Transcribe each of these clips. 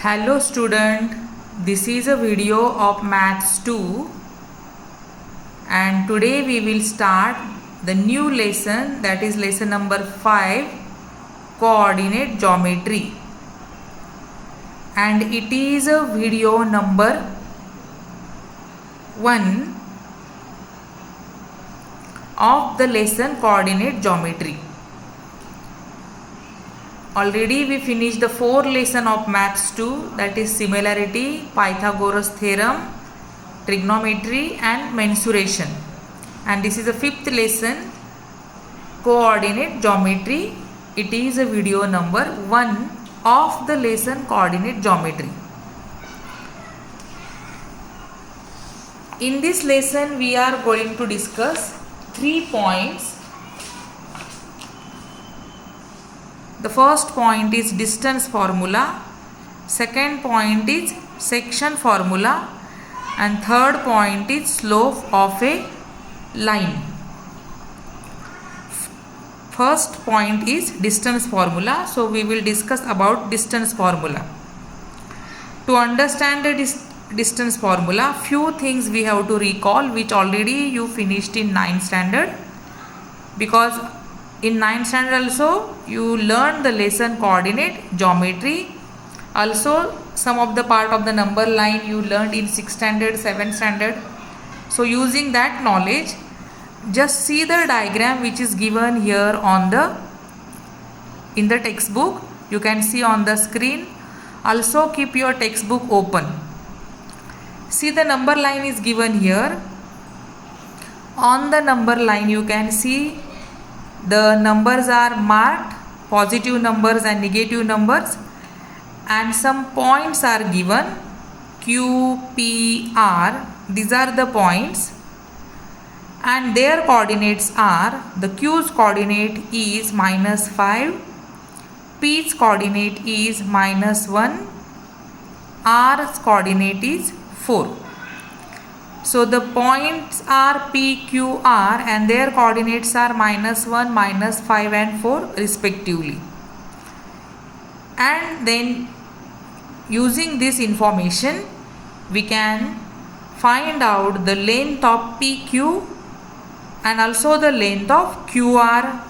Hello student, this is a video of Maths 2 and today we will start the new lesson, that is lesson number 5, coordinate geometry, and it is a video number 1 of the lesson coordinate geometry. Already we finished the 4 lesson of Maths 2, that is similarity, Pythagoras theorem, trigonometry and mensuration, and this is the 5th lesson, coordinate geometry. It is a video number 1 of the lesson coordinate geometry. In this lesson we are going to discuss 3 points. The first point is distance formula, second point is section formula, and third point is slope of a line. First point is distance formula, so we will discuss about distance formula. To understand the distance formula, few things we have to recall which already you finished in 9th standard, because in 9th standard also you learned the lesson coordinate geometry. Also some of the part of the number line you learned in 6th standard, 7th standard. So using that knowledge, just see the diagram which is given here in the textbook. You can see on the screen. Also keep your textbook open. See, the number line is given here. On the number line you can see the numbers are marked, positive numbers and negative numbers, and some points are given, Q, P, R. These are the points and their coordinates are, the Q's coordinate is -5, P's coordinate is -1, R's coordinate is 4. So the points are P, Q, R and their coordinates are -1, -5 and 4 respectively. And then using this information we can find out the length of PQ and also the length of QR,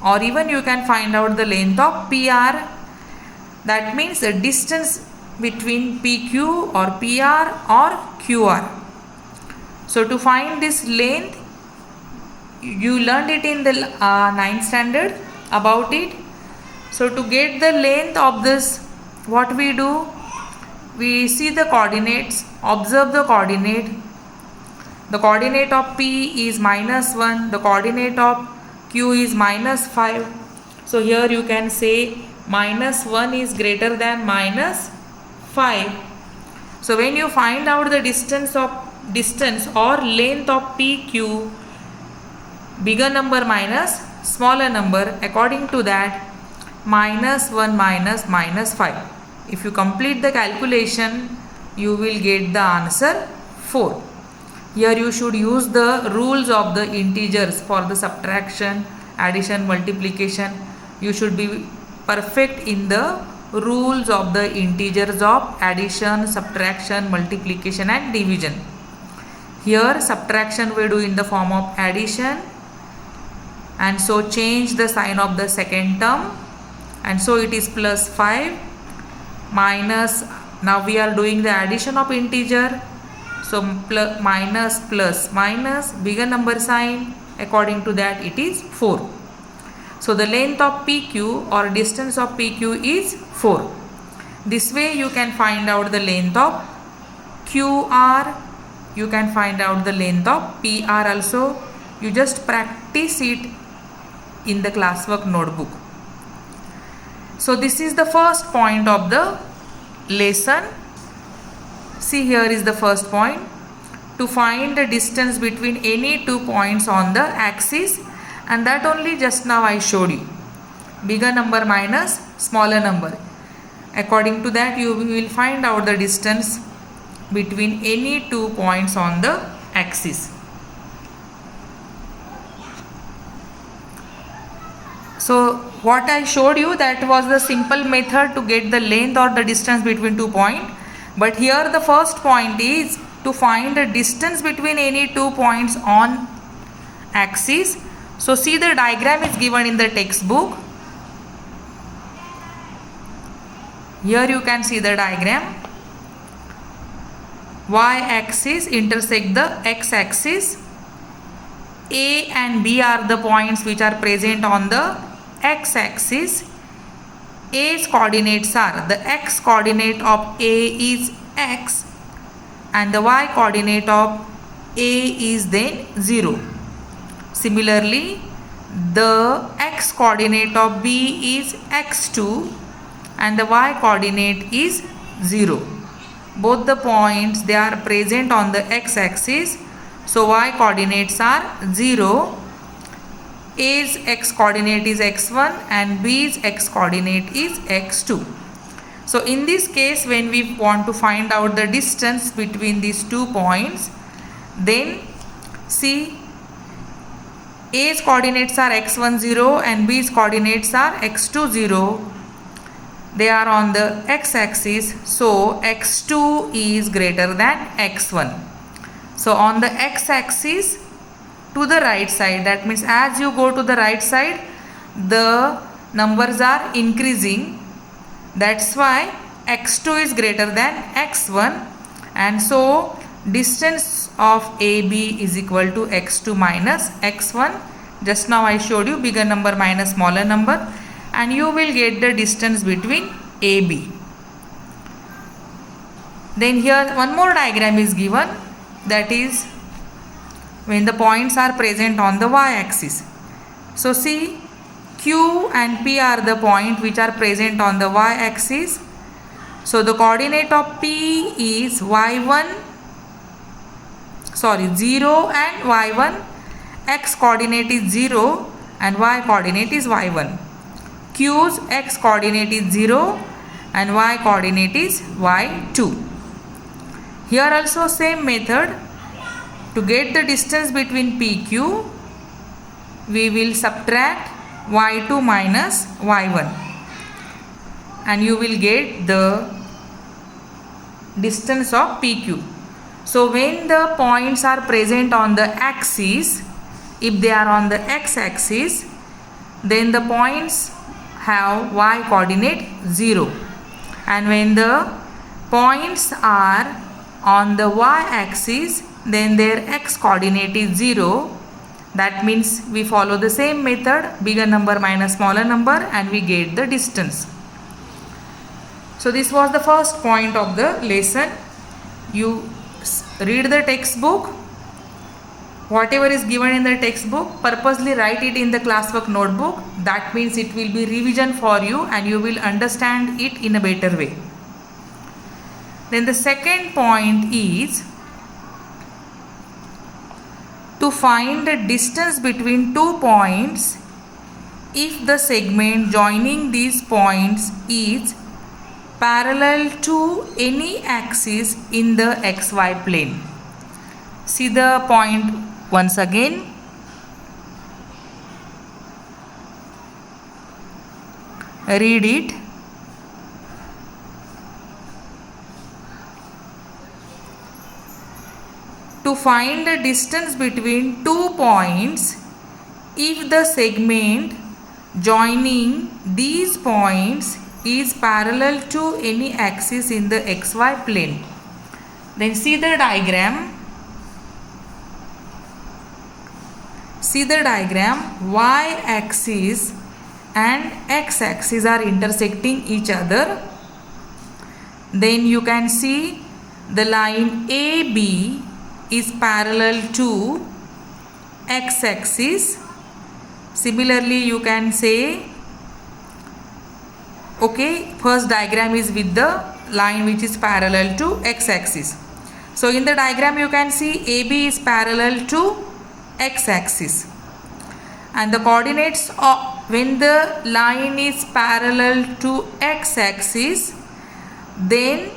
or even you can find out the length of PR. That means the distance between PQ or PR or QR. So to find this length, you learned it in the 9th standard about it. So to get the length of this, what we do? We see the coordinates, observe the coordinate. The coordinate of P is -1, the coordinate of Q is -5. So here you can say -1 is greater than -5. So when you find out the distance or length of PQ, bigger number minus smaller number, according to that -1 minus -5. If you complete the calculation, you will get the answer 4. Here you should use the rules of the integers for the subtraction, addition, multiplication. You should be perfect in the rules of the integers of addition, subtraction, multiplication and division. Here subtraction we do in the form of addition, and so change the sign of the second term, and so it is +5 minus, now we are doing the addition of integer, so minus plus minus, bigger number sign, according to that it is 4. So the length of PQ or distance of PQ is 4. This way you can find out the length of QR, you can find out the length of PR also. You just practice it in the classwork notebook. So this is the first point of the lesson. See, here is the first point. To find the distance between any two points on the axis, and that only just now I showed you. Bigger number minus smaller number. According to that you will find out the distance between any two points on the axis. So what I showed you, that was the simple method to get the length or the distance between 2 points. But here the first point is to find the distance between any 2 points on axis. So see, the diagram is given in the textbook. Here you can see the diagram. Y-axis intersect the x-axis. A and B are the points which are present on the x-axis. A's coordinates are, the x coordinate of A is x and the y coordinate of A is then 0. Similarly, the x coordinate of B is x2 and the y coordinate is 0. Both the points, they are present on the x-axis. So y coordinates are 0. A's x coordinate is x1 and B's x coordinate is x2. So in this case, when we want to find out the distance between these 2 points, then see, A's coordinates are x1 0 and B's coordinates are x2 0. They are on the x-axis, so x2 is greater than x1. So on the x-axis, to the right side, that means as you go to the right side, the numbers are increasing. That's why x2 is greater than x1, and so distance of AB is equal to x2 minus x1. Just now I showed you bigger number minus smaller number, and you will get the distance between AB. Then here one more diagram is given, that is when the points are present on the y-axis. So see, Q and P are the point which are present on the y-axis. So the coordinate of P is 0 and y1. X coordinate is 0 and y coordinate is y1. Q's x coordinate is 0 and y coordinate is y2. Here also same method. To get the distance between PQ, we will subtract y2 minus y1 and you will get the distance of PQ. So when the points are present on the axis, if they are on the x-axis, then the points have y coordinate 0, and when the points are on the y-axis, then their x coordinate is 0. That means we follow the same method, bigger number minus smaller number, and we get the distance. So this was the first point of the lesson. You read the textbook. Whatever is given in the textbook, purposely write it in the classwork notebook. That means it will be revision for you and you will understand it in a better way. Then the second point is to find the distance between 2 points if the segment joining these points is parallel to any axis in the xy plane. See the point once again. Read it. To find the distance between 2 points if the segment joining these points is parallel to any axis in the xy plane. Then see the diagram. See the diagram. Y-axis and x-axis are intersecting each other. Then you can see the line AB is parallel to x-axis. Similarly, you can say, okay, first diagram is with the line which is parallel to x-axis. So in the diagram you can see AB is parallel to x-axis, and the coordinates of when the line is parallel to x-axis, then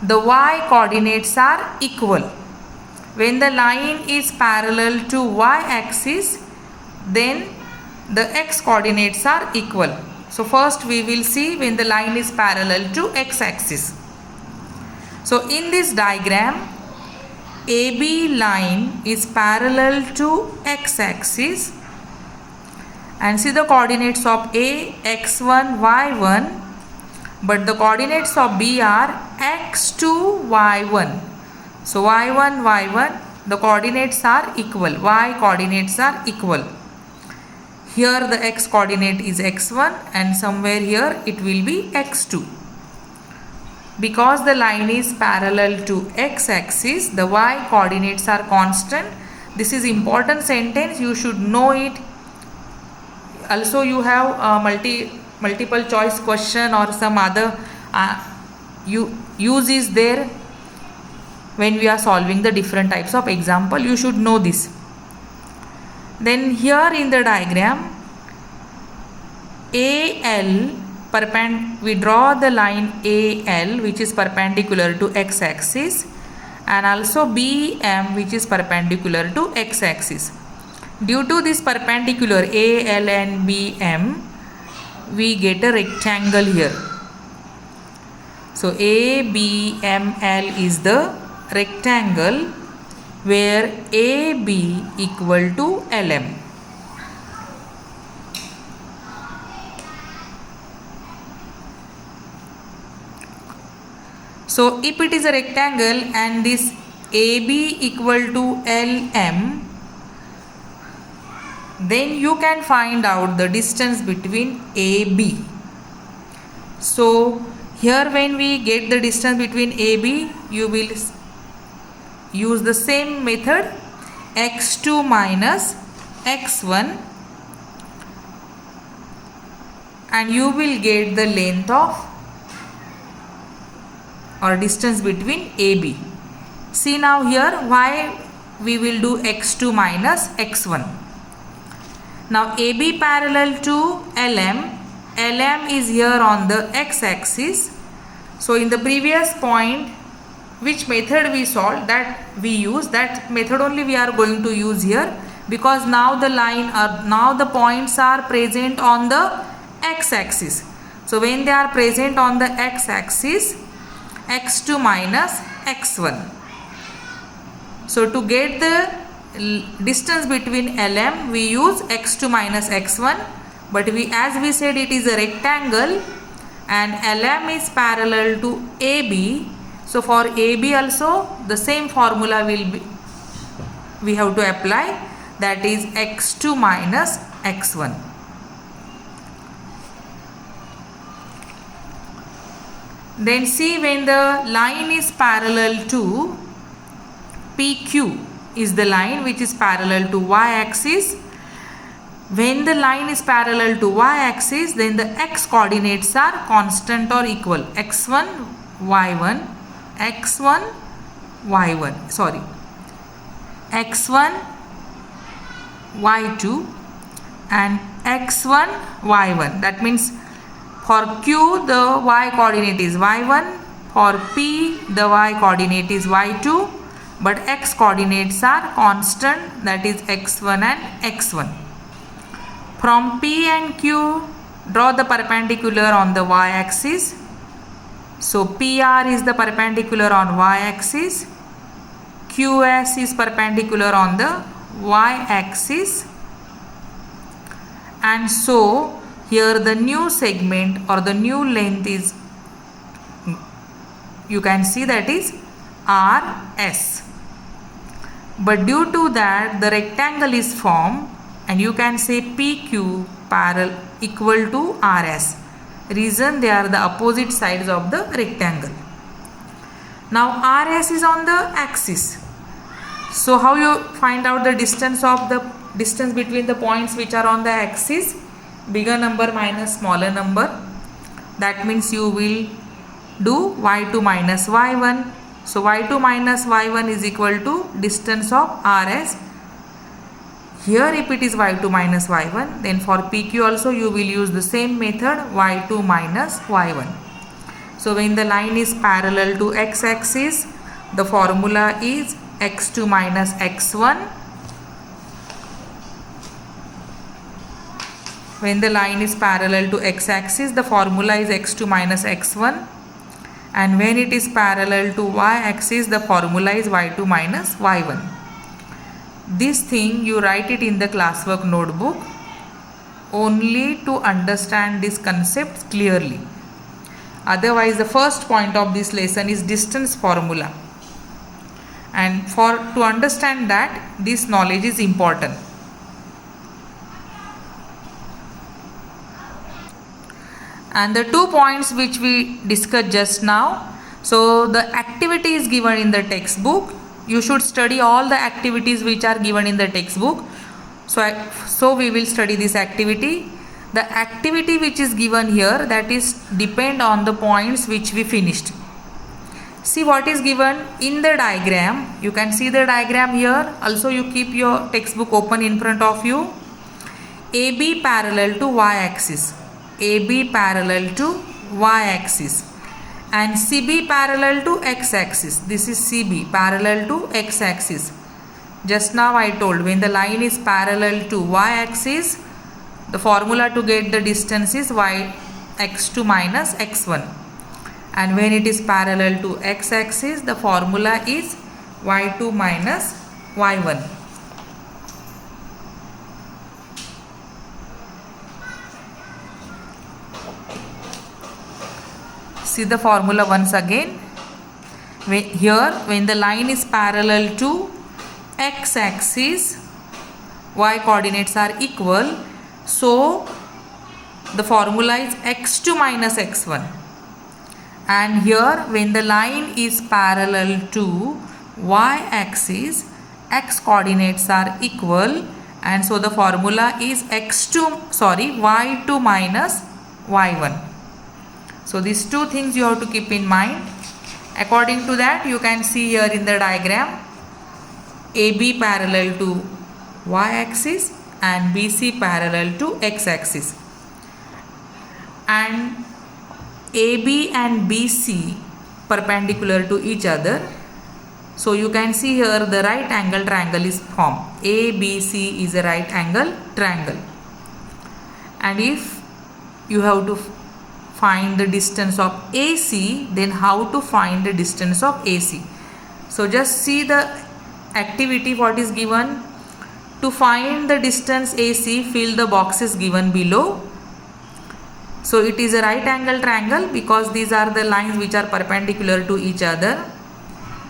the y coordinates are equal. When the line is parallel to y-axis, then the x coordinates are equal. So first we will see when the line is parallel to x axis. So in this diagram, AB line is parallel to x axis, and see the coordinates of A x1 y1, but the coordinates of B are x2 y1. So y1 y1, the coordinates are equal, y coordinates are equal. Here the x coordinate is x1 and somewhere here it will be x2. Because the line is parallel to x axis, the y coordinates are constant. This is important sentence, you should know it. Also you have a multiple choice question or some other use is there when we are solving the different types of example. You should know this. Then here in the diagram, we draw the line AL which is perpendicular to x axis, and also BM which is perpendicular to x axis. Due to this perpendicular AL and BM, we get a rectangle here. So ABML is the rectangle where AB equal to LM. So if it is a rectangle and this AB equal to LM, then you can find out the distance between AB. So here when we get the distance between AB, you will use the same method, x2 minus x1, and you will get the length of or distance between AB. See now here why we will do x2 minus x1. Now AB parallel to LM, LM is here on the x axis. So in the previous point, which method we solved, that we use, that method only we are going to use here, because now the now the points are present on the x axis. So when they are present on the x axis, x2 minus x1. So to get the distance between LM, we use x2 minus x1, but as we said it is a rectangle and LM is parallel to AB. So for AB also the same formula we have to apply, that is x2 minus x1. Then see when the line is parallel to PQ is the line which is parallel to y-axis. When the line is parallel to y-axis, then the x coordinates are constant or equal. x1 y1, x1 y1, sorry, x1 y2 and x1 y1. That means for Q the y coordinate is y1, for P the y coordinate is y2, but x coordinates are constant, that is x1 and x1. From P and Q, draw the perpendicular on the y axis. So PR is the perpendicular on y axis, QS is perpendicular on the y axis, and so here the new segment or the new length is, you can see, that is RS. But due to that the rectangle is formed and you can say PQ parallel equal to RS. Reason, they are the opposite sides of the rectangle. Now RS is on the axis. So how you find out the distance between the points which are on the axis? Bigger number minus smaller number. That means you will do y2 minus y1. So y2 minus y1 is equal to distance of RS. Here if it is y2 minus y1, then for PQ also you will use the same method, y2 minus y1. So when the line is parallel to x-axis, the formula is x2 minus x1 When the line is parallel to x-axis, the formula is x2 minus x1. And when it is parallel to y-axis, the formula is y2 minus y1. This thing you write it in the classwork notebook only to understand these concepts clearly. Otherwise, the first point of this lesson is distance formula. And to understand that, this knowledge is important. And the 2 points which we discussed just now. So the activity is given in the textbook. You should study all the activities which are given in the textbook. So we will study this activity. The activity which is given here, that is depend on the points which we finished. See what is given in the diagram. You can see the diagram here. Also you keep your textbook open in front of you. AB parallel to y-axis. AB parallel to y-axis and CB parallel to x-axis. This is CB parallel to x-axis. Just now I told, when the line is parallel to y-axis, the formula to get the distance is x2 minus x1. And when it is parallel to x-axis, the formula is y2 minus y1. See the formula once again. When the line is parallel to x-axis, y coordinates are equal. So the formula is x2 minus x1. And here when the line is parallel to y-axis, x coordinates are equal. And so the formula is y2 minus y1. So these 2 things you have to keep in mind. According to that, you can see here in the diagram AB parallel to y-axis and BC parallel to x-axis. And AB and BC perpendicular to each other. So you can see here the right angle triangle is formed. ABC is a right angle triangle. And if you have to find the distance of AC, then how to find the distance of AC? So just see the activity what is given. To find the distance AC, fill the boxes given below. So it is a right angle triangle because these are the lines which are perpendicular to each other.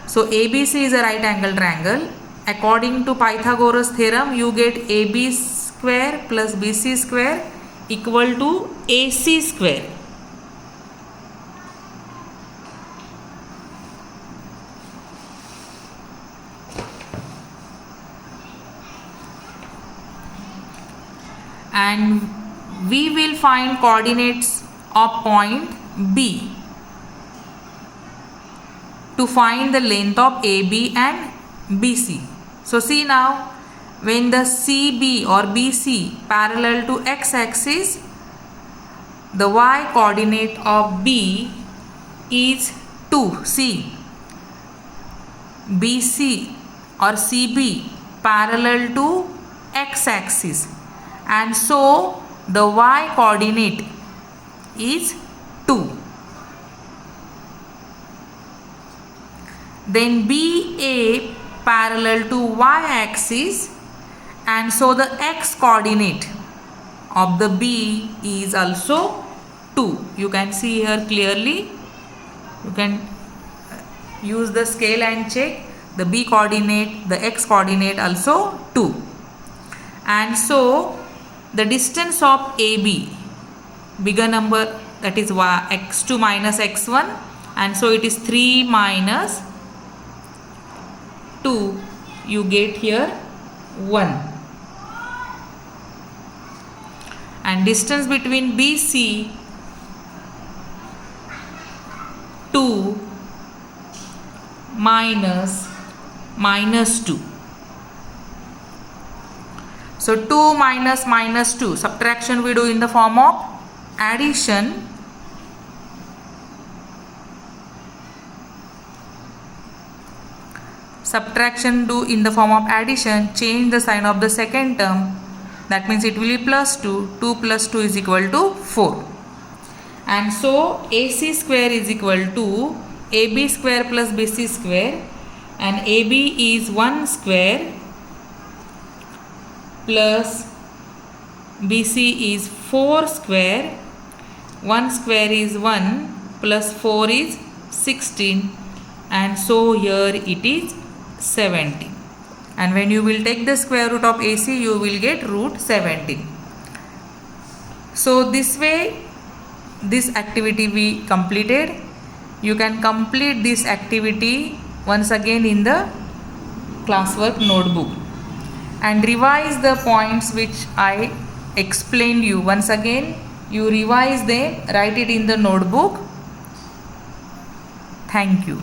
So ABC is a right angle triangle. According to Pythagoras theorem, you get AB square plus BC square equal to AC square. And we will find coordinates of point B to find the length of AB and BC. So see now, when the CB or BC parallel to x-axis, the y coordinate of B is 2. See, BC or CB parallel to x-axis. And so the y coordinate is 2. Then BA parallel to y-axis, and so the x coordinate of the B is also 2. You can see here clearly. You can use the scale and check. The B coordinate, the x coordinate also 2. And so the distance of AB, bigger number, that is x2 minus x1, and so it is 3 minus 2, you get here 1. And distance between BC, 2 minus 2. So 2 minus 2, subtraction we do in the form of addition. Subtraction do in the form of addition, change the sign of the second term. that means it will be plus 2. 2 plus 2 is equal to 4. And so AC square is equal to AB square plus BC square, and AB is 1 square plus BC is 4 square. 1 square is 1 plus 4 is 16, and so here it is 17. And when you will take the square root of AC, you will get root 17. So this way this activity we completed. You can complete this activity once again in the classwork notebook and revise the points which I explained you. Once again you revise them, write it in the notebook. Thank you.